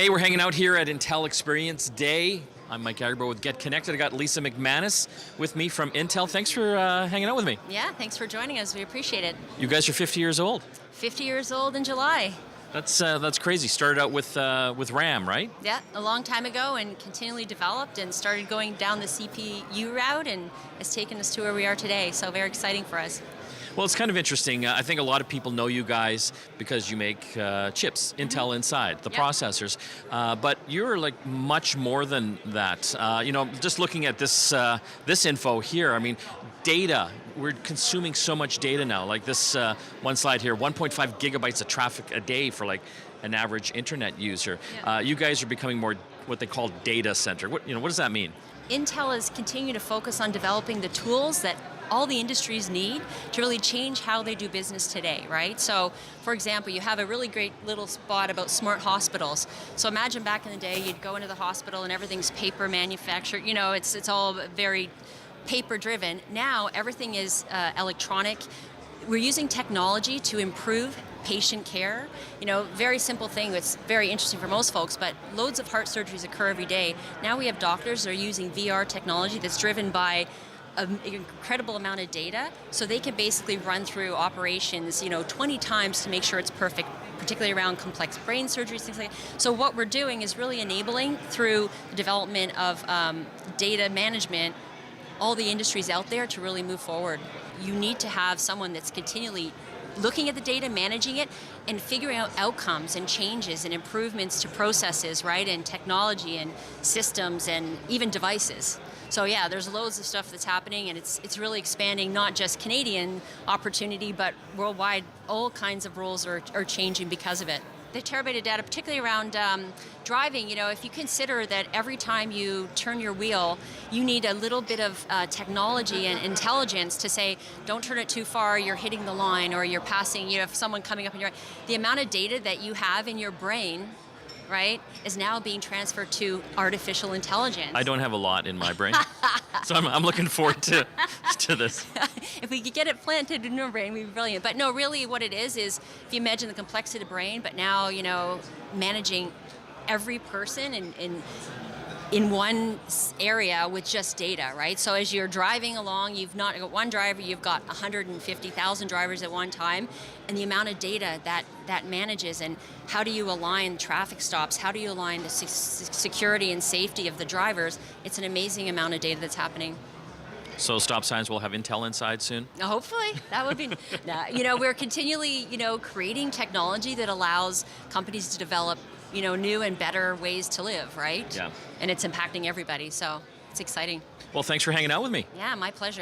Hey, we're hanging out here at Intel Experience Day. I'm Mike Agerbo with GetConnected. I got Lisa McManus with me from Intel. Thanks for hanging out with me. Yeah, thanks for joining us. We appreciate it. You guys are 50 years old. 50 years old in July. That's crazy. Started out with RAM, right? Yeah, a long time ago, and continually developed and started going down the CPU route, and has taken us to where we are today. So very exciting for us. Well, it's kind of interesting. I think a lot of people know you guys because you make chips, Intel Inside, the processors. But you're like much more than that. Just looking at this info here, I mean, data. We're consuming so much data now. Like this one slide here, 1.5 gigabytes of traffic a day for like an average internet user. Yeah. You guys are becoming more what they call data center. What does that mean? Intel is continuing to focus on developing the tools that all the industries need to really change how they do business today, right? So, for example, you have a really great little spot about smart hospitals. So imagine back in the day, you'd go into the hospital and everything's paper manufactured. You know, it's all very paper-driven. Now, everything is electronic. We're using technology to improve patient care. You know, very simple thing that's very interesting for most folks, but loads of heart surgeries occur every day. Now we have doctors that are using VR technology that's driven by an incredible amount of data, so they can basically run through operations, 20 times to make sure it's perfect, particularly around complex brain surgeries, things like that. So what we're doing is really enabling, through the development of data management, all the industries out there to really move forward. You need to have someone that's continually looking at the data, managing it, and figuring out outcomes and changes and improvements to processes, right, and technology and systems and even devices. So yeah, there's loads of stuff that's happening, and it's really expanding, not just Canadian opportunity, but worldwide. All kinds of roles are changing because of it. The terabyte of data, particularly around driving, if you consider that every time you turn your wheel, you need a little bit of technology and intelligence to say, don't turn it too far, you're hitting the line, or you're passing, if someone coming up in your, the amount of data that you have in your brain, right, is now being transferred to artificial intelligence. I don't have a lot in my brain, so I'm looking forward to this. If we could get it planted in your brain, we'd be brilliant. But no, really what it is if you imagine the complexity of the brain, but now, managing every person in one area with just data, right? So as you're driving along, you've not got one driver, you've got 150,000 drivers at one time, and the amount of data that manages, and how do you align traffic stops, how do you align the security and safety of the drivers, it's an amazing amount of data that's happening. So stop signs will have Intel Inside soon? Hopefully. That would be, we're continually, creating technology that allows companies to develop new and better ways to live, right? Yeah. And it's impacting everybody, so it's exciting. Well, thanks for hanging out with me. Yeah, my pleasure.